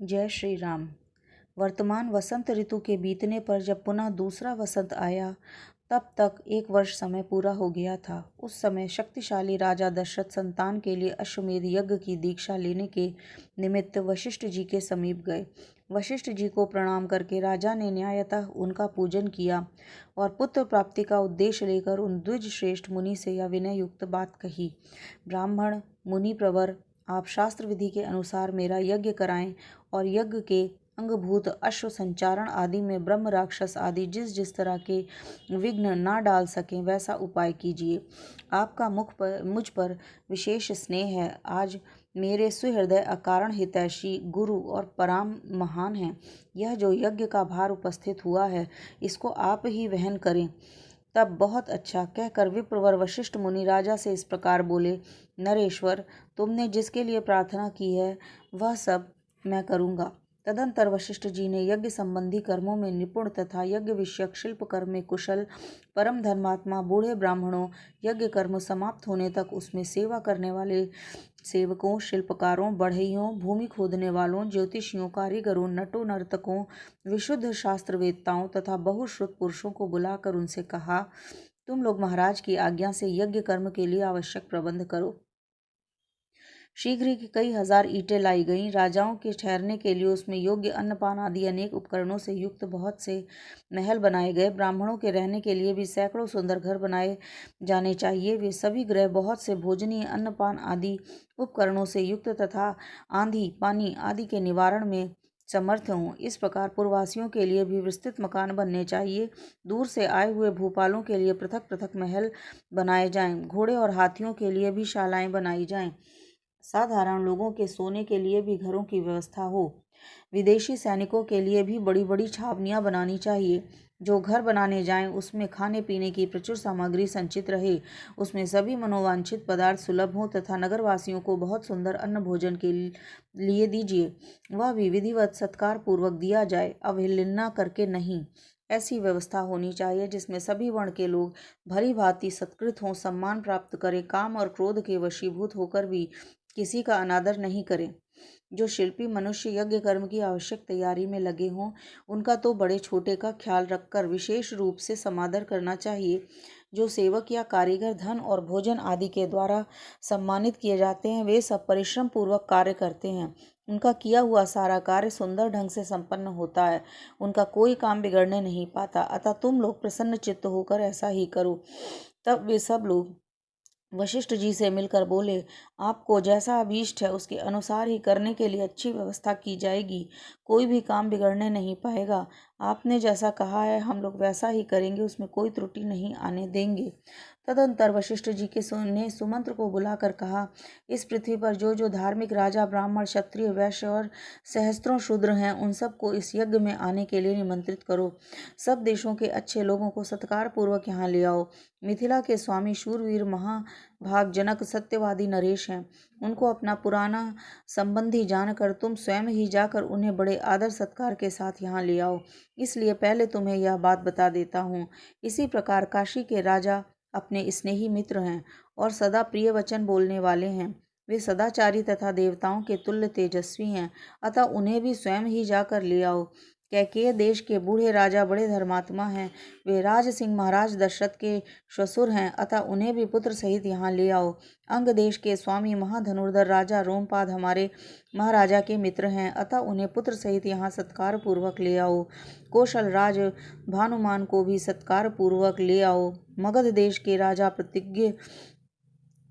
जय श्री राम। वर्तमान वसंत ऋतु के बीतने पर जब पुनः दूसरा वसंत आया तब तक 1 वर्ष समय पूरा हो गया था। उस समय शक्तिशाली राजा दशरथ संतान के लिए अश्वमेध यज्ञ की दीक्षा लेने के निमित्त वशिष्ठ जी के समीप गए। वशिष्ठ जी को प्रणाम करके राजा ने न्यायतः उनका पूजन किया और पुत्र प्राप्ति का उद्देश्य लेकर उन द्विज श्रेष्ठ मुनि से यह विनय युक्त बात कही। ब्राह्मण मुनि प्रवर, आप शास्त्र विधि के अनुसार मेरा यज्ञ कराएं और यज्ञ के अंगभूत अश्व संचारण आदि में ब्रह्म राक्षस आदि जिस जिस तरह के विघ्न ना डाल सकें वैसा उपाय कीजिए। आपका मुझ पर विशेष स्नेह है। आज मेरे सुहृदय अकारण हितैषी गुरु और पराम महान हैं। यह जो यज्ञ का भार उपस्थित हुआ है इसको आप ही वहन करें। तब बहुत अच्छा कहकर विप्रवर वशिष्ठ मुनि राजा से इस प्रकार बोले, नरेश्वर, तुमने जिसके लिए प्रार्थना की है वह सब मैं करूँगा। तदंतर वशिष्ठ जी ने यज्ञ संबंधी कर्मों में निपुण तथा यज्ञ विषयक शिल्प कर्म में कुशल परम धर्मात्मा बूढ़े ब्राह्मणों, यज्ञ कर्म समाप्त होने तक उसमें सेवा करने वाले सेवकों, शिल्पकारों, बढ़इयों, भूमि खोदने वालों, ज्योतिषियों, कारीगरों, नटों, नर्तकों, विशुद्ध शास्त्रवेत्ताओं तथा बहुश्रुत पुरुषों को बुलाकर उनसे कहा, तुम लोग महाराज की आज्ञा से यज्ञ कर्म के लिए आवश्यक प्रबंध करो। शीघ्र ही कई हजार ईंटें लाई गईं। राजाओं के ठहरने के लिए उसमें योग्य अन्नपान आदि अनेक उपकरणों से युक्त बहुत से महल बनाए गए। ब्राह्मणों के रहने के लिए भी सैकड़ों सुंदर घर बनाए जाने चाहिए। वे सभी गृह बहुत से भोजनीय अन्नपान आदि उपकरणों से युक्त तथा आंधी पानी आदि के निवारण में समर्थ हों। इस प्रकार पूर्ववासियों के लिए भी विस्तृत मकान बनने चाहिए। दूर से आए हुए भूपालों के लिए पृथक पृथक महल बनाए जाएं। घोड़े और हाथियों के लिए भी शालाएं बनाई जाएं। साधारण लोगों के सोने के लिए भी घरों की व्यवस्था हो। विदेशी सैनिकों के लिए भी बड़ी बड़ी छावनियां बनानी चाहिए। जो घर बनाने जाएं उसमें खाने पीने की प्रचुर सामग्री संचित रहे। उसमें सभी मनोवांछित पदार्थ सुलभ हों तथा नगरवासियों को बहुत सुंदर अन्न भोजन के लिए दीजिए। वह भी विधिवत सत्कार पूर्वक दिया जाए, अवहेलना करके नहीं। ऐसी व्यवस्था होनी चाहिए जिसमें सभी वर्ण के लोग भली भांति सत्कृत हों, सम्मान प्राप्त करें, काम और क्रोध के वशीभूत होकर भी किसी का अनादर नहीं करें। जो शिल्पी मनुष्य यज्ञ कर्म की आवश्यक तैयारी में लगे हों उनका तो बड़े छोटे का ख्याल रखकर विशेष रूप से समादर करना चाहिए। जो सेवक या कारीगर धन और भोजन आदि के द्वारा सम्मानित किए जाते हैं वे सब परिश्रम पूर्वक कार्य करते हैं। उनका किया हुआ सारा कार्य सुंदर ढंग से संपन्न होता है। उनका कोई काम बिगड़ने नहीं पाता। अतः तुम लोग प्रसन्न चित्त होकर ऐसा ही करो। तब वे सब लोग वशिष्ठ जी से मिलकर बोले, आपको जैसा अभीष्ट है उसके अनुसार ही करने के लिए अच्छी व्यवस्था की जाएगी। कोई भी काम बिगड़ने नहीं पाएगा। आपने जैसा कहा है हम लोग वैसा ही करेंगे, उसमें कोई त्रुटि नहीं आने देंगे। तदंतर वशिष्ठ जी ने सुमंत्र को बुलाकर कहा, इस पृथ्वी पर जो जो धार्मिक राजा, ब्राह्मण, क्षत्रिय, वैश्य और सहस्त्रों शूद्र हैं उन सबको इस यज्ञ में आने के लिए निमंत्रित करो। सब देशों के अच्छे लोगों को सत्कार पूर्वक यहाँ ले आओ। मिथिला के स्वामी शूरवीर महाभाग जनक सत्यवादी नरेश हैं। उनको अपना पुराना संबंधी जानकर तुम स्वयं ही जाकर उन्हें बड़े आदर सत्कार के साथ यहाँ ले आओ। इसलिए पहले तुम्हें यह बात बता देता हूँ। इसी प्रकार काशी के राजा अपने स्नेही मित्र हैं और सदा प्रिय वचन बोलने वाले हैं। वे सदाचारी तथा देवताओं के तुल्य तेजस्वी हैं। अतः उन्हें भी स्वयं ही जाकर ले आओ। कैकेय देश के बूढ़े राजा बड़े धर्मात्मा हैं। वे राज सिंह महाराज दशरथ के श्वशुर हैं। अतः उन्हें भी पुत्र सहित यहाँ ले आओ। अंग देश के स्वामी महाधनुर्धर राजा रोमपाद हमारे महाराजा के मित्र हैं। अतः उन्हें पुत्र सहित यहाँ सत्कार पूर्वक ले आओ। कौशल राज भानुमान को भी सत्कार पूर्वक ले आओ। मगध देश के राजा प्रतिज्ञ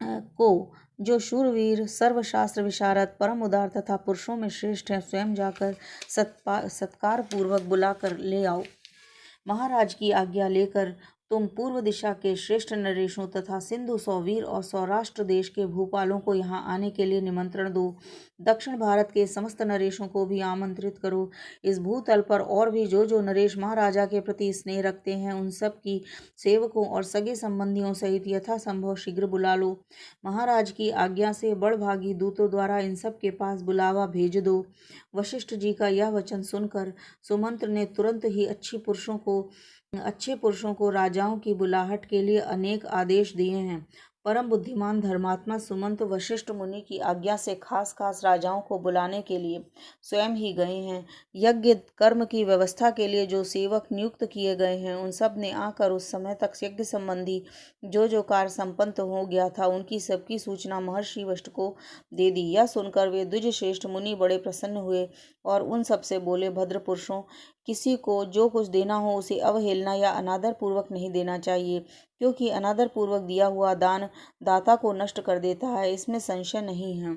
को, जो शूरवीर, सर्वशास्त्र विशारद, परम उदार तथा पुरुषों में श्रेष्ठ हैं, स्वयं जाकर सत्कार पूर्वक बुलाकर ले आओ। महाराज की आज्ञा लेकर तुम पूर्व दिशा के श्रेष्ठ नरेशों तथा सिंधु, सौवीर और सौराष्ट्र देश के भूपालों को यहाँ आने के लिए निमंत्रण दो। दक्षिण भारत के समस्त नरेशों को भी आमंत्रित करो। इस भूतल पर और भी जो जो नरेश महाराजा के प्रति स्नेह रखते हैं उन सब की सेवकों और सगे संबंधियों सहित यथासंभव शीघ्र बुला लो। महाराज की आज्ञा से बड़भागी दूतों द्वारा इन सब के पास बुलावा भेज दो। वशिष्ठ जी का यह वचन सुनकर सुमंत्र ने तुरंत ही अच्छे पुरुषों को राजाओं की बुलाहट के लिए अनेक आदेश दिए हैं। परम बुद्धिमान धर्मात्मा सुमंत वशिष्ठ मुनि की आज्ञा से खास खास राजाओं को बुलाने के लिए स्वयं ही गए हैं। यज्ञ कर्म की व्यवस्था के लिए जो सेवक नियुक्त किए गए हैं उन सब ने आकर उस समय तक यज्ञ संबंधी जो कार्य संपन्न हो गया था उनकी सबकी सूचना महर्षि वशिष्ठ को दे दी। यह सुनकर वे द्विज श्रेष्ठ मुनि बड़े प्रसन्न हुए और उन सब से बोले, भद्र पुरुषों, किसी को जो कुछ देना हो उसे अवहेलना या अनादर पूर्वक नहीं देना चाहिए, क्योंकि अनादर पूर्वक दिया हुआ दान दाता को नष्ट कर देता है, इसमें संशय नहीं है।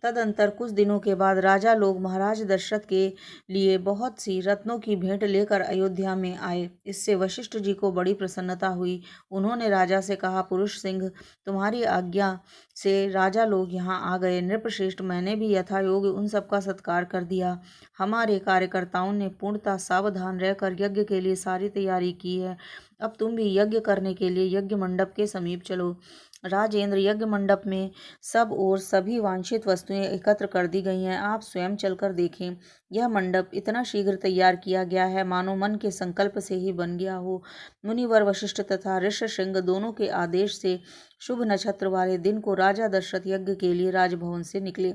तदंतर कुछ दिनों के बाद राजा लोग महाराज दशरथ के लिए बहुत सी रत्नों की भेंट लेकर अयोध्या में आए। इससे वशिष्ठ जी को बड़ी प्रसन्नता हुई। उन्होंने राजा से कहा, पुरुष सिंह, तुम्हारी आज्ञा से राजा लोग यहाँ आ गए। नृपश्रेष्ठ, मैंने भी यथायोग उन सबका सत्कार कर दिया। हमारे कार्यकर्ताओं ने पूर्णतः सावधान रहकर यज्ञ के लिए सारी तैयारी की है। अब तुम भी यज्ञ करने के लिए यज्ञ मंडप के समीप चलो। राजेंद्र, यज्ञ मंडप में सब और सभी वांछित वस्तुएं एकत्र कर दी गई हैं। आप स्वयं चलकर देखें। यह मंडप इतना शीघ्र तैयार किया गया है मानो मन के संकल्प से ही बन गया हो। मुनिवर वशिष्ठ तथा ऋष्यशृंग दोनों के आदेश से शुभ नक्षत्र वाले दिन को राजा दशरथ यज्ञ के लिए राजभवन से निकले।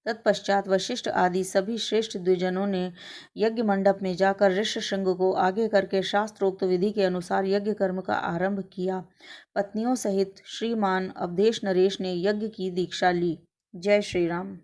तत्पश्चात वशिष्ठ आदि सभी श्रेष्ठ द्विजनों ने यज्ञ मंडप में जाकर ऋष्यशृंग को आगे करके शास्त्रोक्त विधि के अनुसार यज्ञ कर्म का आरंभ किया। पत्नियों सहित श्रीमान अवधेश नरेश ने यज्ञ की दीक्षा ली। जय श्री राम।